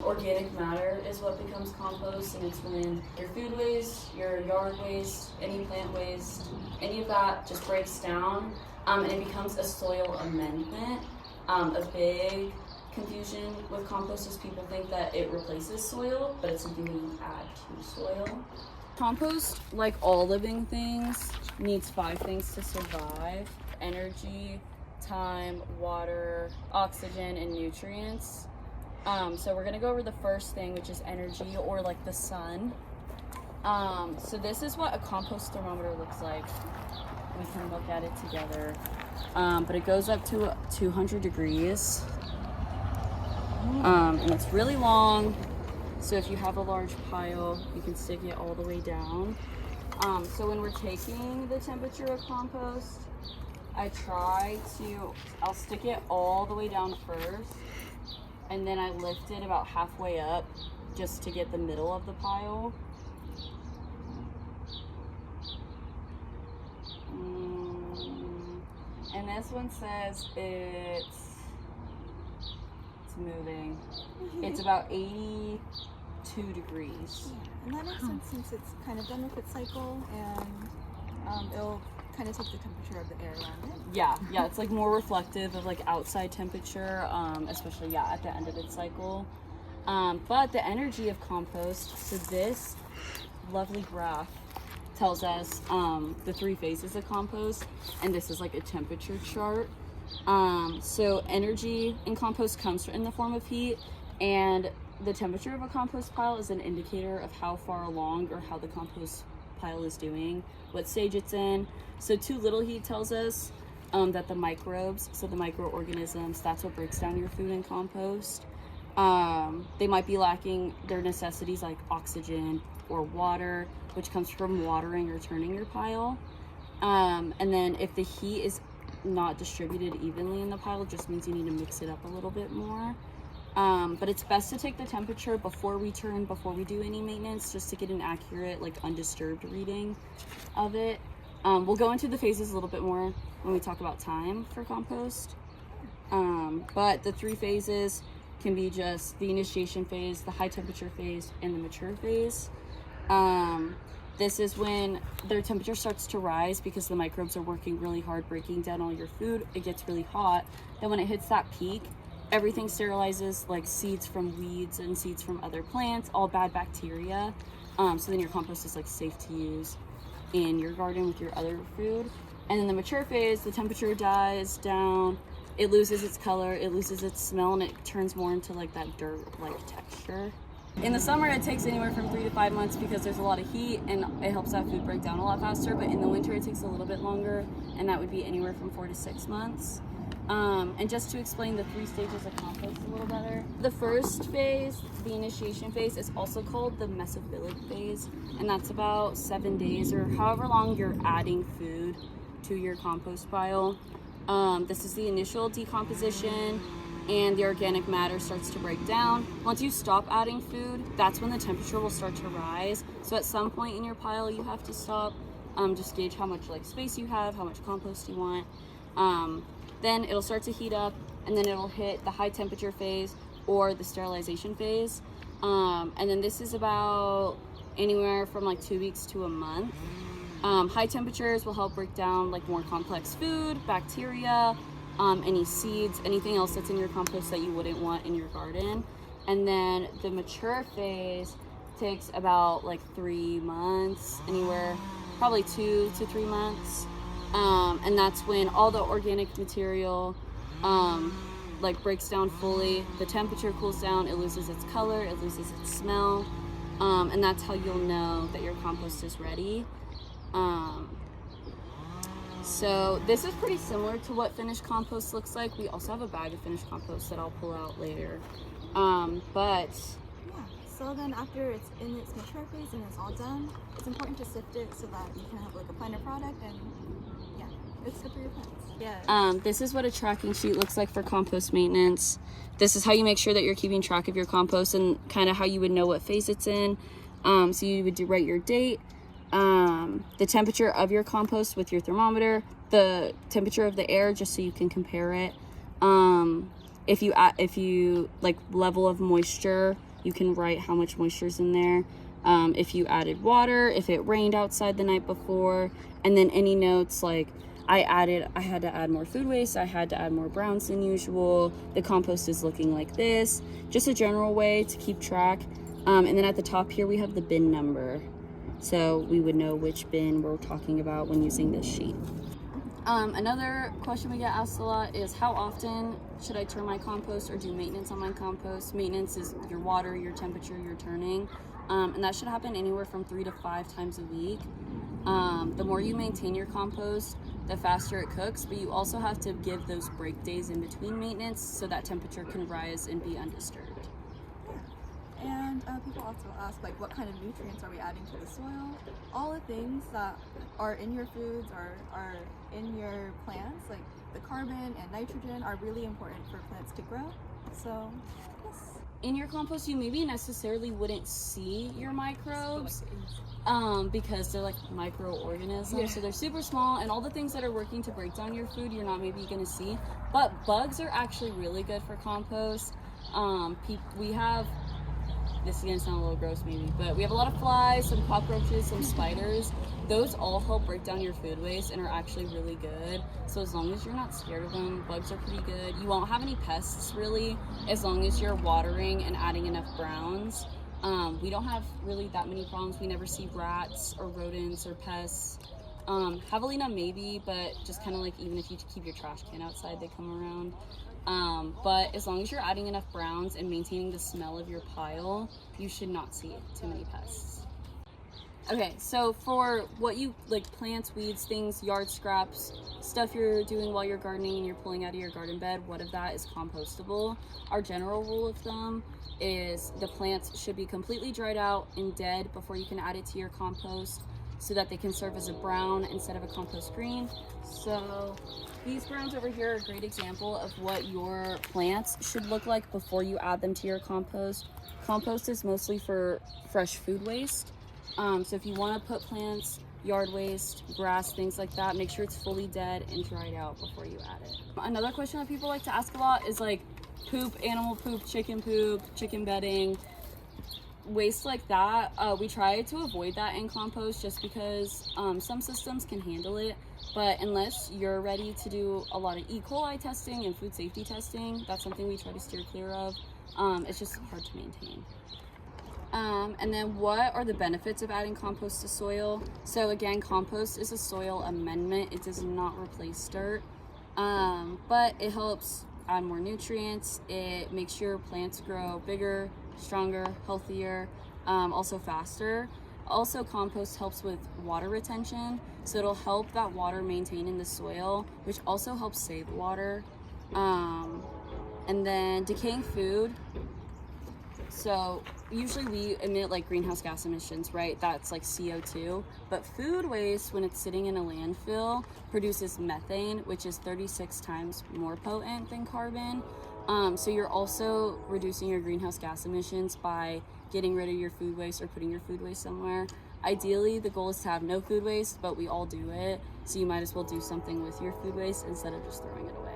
organic matter is what becomes compost, and it's when your food waste, your yard waste, any plant waste, any of that just breaks down, and it becomes a soil amendment. A big confusion with compost is people think that it replaces soil, but it's something that you add to soil. Compost, like all living things, needs 5 things to survive: energy, time, water, oxygen, and nutrients. So we're gonna go over the first thing, which is energy, or like the sun. So this is what a compost thermometer looks like. We can look at it together. But it goes up to 200 degrees. And it's really long. So if you have a large pile, you can stick it all the way down. So when we're taking the temperature of compost, I'll stick it all the way down first, and then I lift it about halfway up just to get the middle of the pile. And this one says it's moving. It's about 82 degrees. Yeah, and that makes sense since it's kind of done with its cycle, and it'll kind of take the temperature of the air around it. Yeah, it's like more reflective of like outside temperature, especially at the end of its cycle. But the energy of compost, so this lovely graph tells us the 3 phases of compost, and this is like a temperature chart. So energy in compost comes in the form of heat, and the temperature of a compost pile is an indicator of how far along or how the compost pile is doing, what stage it's in. So too little heat tells us that the microbes, so the microorganisms, that's what breaks down your food in compost. They might be lacking their necessities like oxygen or water, which comes from watering or turning your pile. And then if the heat is not distributed evenly in the pile, it just means you need to mix it up a little bit more. But it's best to take the temperature before we do any maintenance, just to get an accurate, like undisturbed reading of it. We'll go into the phases a little bit more when we talk about time for compost. But the 3 phases can be just the initiation phase, the high temperature phase, and the mature phase. This is when their temperature starts to rise because the microbes are working really hard breaking down all your food. It gets really hot. Then when it hits that peak, everything sterilizes, like seeds from weeds and seeds from other plants, all bad bacteria. So then your compost is like safe to use in your garden with your other food. And in the mature phase, the temperature dies down, it loses its color, it loses its smell, and it turns more into like that dirt-like texture. In the summer, it takes anywhere from 3 to 5 months because there's a lot of heat and it helps that food break down a lot faster. But in the winter, it takes a little bit longer, and that would be anywhere from 4 to 6 months. And just to explain the 3 stages of compost a little better, the first phase, the initiation phase, is also called the mesophilic phase, and that's about 7 days or however long you're adding food to your compost pile. This is the initial decomposition, and the organic matter starts to break down. Once you stop adding food, that's when the temperature will start to rise. So at some point in your pile, you have to stop, just gauge how much like space you have, how much compost you want. Then it'll start to heat up, and then it'll hit the high temperature phase or the sterilization phase. And then this is about anywhere from like 2 weeks to a month. High temperatures will help break down like more complex food, bacteria, any seeds, anything else that's in your compost that you wouldn't want in your garden. And then the mature phase takes about like 3 months, anywhere, probably 2 to 3 months. And that's when all the organic material like breaks down fully, the temperature cools down, it loses its color, it loses its smell, and that's how you'll know that your compost is ready. So this is pretty similar to what finished compost looks like. We also have a bag of finished compost that I'll pull out later. But yeah, so then after it's in its mature phase and it's all done, it's important to sift it so that you can have like a final product, and yeah, it's good for your plants. Yeah. This is what a tracking sheet looks like for compost maintenance. This is how you make sure that you're keeping track of your compost and kind of how you would know what phase it's in. So you would write your date, the temperature of your compost with your thermometer, the temperature of the air, just so you can compare it. If you like level of moisture, you can write how much moisture is in there. If you added water, if it rained outside the night before, and then any notes like I had to add more food waste, I had to add more browns than usual, the compost is looking like this, just a general way to keep track. And then at the top here, we have the bin number. So we would know which bin we're talking about when using this sheet. Another question we get asked a lot is how often should I turn my compost or do maintenance on my compost? Maintenance is your water, your temperature, your turning. And that should happen anywhere from 3 to 5 times a week. The more you maintain your compost, the faster it cooks, but you also have to give those break days in between maintenance so that temperature can rise and be undisturbed. And people also ask, like, what kind of nutrients are we adding to the soil? All the things that are in your foods are in your plants, like the carbon and nitrogen, are really important for plants to grow. So, yes. In your compost, you maybe necessarily wouldn't see your microbes because they're like microorganisms. So they're super small, and all the things that are working to break down your food, you're not maybe going to see. But bugs are actually really good for compost. We have, this is going to sound a little gross maybe, but we have a lot of flies, some cockroaches, some spiders. Those all help break down your food waste and are actually really good. So as long as you're not scared of them, bugs are pretty good. You won't have any pests really, as long as you're watering and adding enough browns. We don't have really that many problems. We never see rats or rodents or pests. Javelina maybe, but just kind of like even if you keep your trash can outside, they come around. But as long as you're adding enough browns and maintaining the smell of your pile, you should not see too many pests. Okay, so for what you like, plants, weeds, things, yard scraps, stuff you're doing while you're gardening and you're pulling out of your garden bed, what of that is compostable? Our general rule of thumb is the plants should be completely dried out and dead before you can add it to your compost so that they can serve as a brown instead of a compost green. So these browns over here are a great example of what your plants should look like before you add them to your compost. Compost is mostly for fresh food waste. So if you want to put plants, yard waste, grass, things like that, make sure it's fully dead and dried out before you add it. Another question that people like to ask a lot is like poop, animal poop, chicken bedding, waste like that. We try to avoid that in compost just because some systems can handle it, but unless you're ready to do a lot of E. coli testing and food safety testing, that's something we try to steer clear of. It's just hard to maintain. And then what are the benefits of adding compost to soil? So again, compost is a soil amendment. It does not replace dirt, but it helps add more nutrients. It makes your plants grow bigger, stronger, healthier, also faster. Also, compost helps with water retention, so it'll help that water maintain in the soil, which also helps save water. And then decaying food. So usually we emit like greenhouse gas emissions, right? That's like CO2. But food waste, when it's sitting in a landfill, produces methane, which is 36 times more potent than carbon. So you're also reducing your greenhouse gas emissions by getting rid of your food waste or putting your food waste somewhere. Ideally, the goal is to have no food waste, but we all do it. So you might as well do something with your food waste instead of just throwing it away.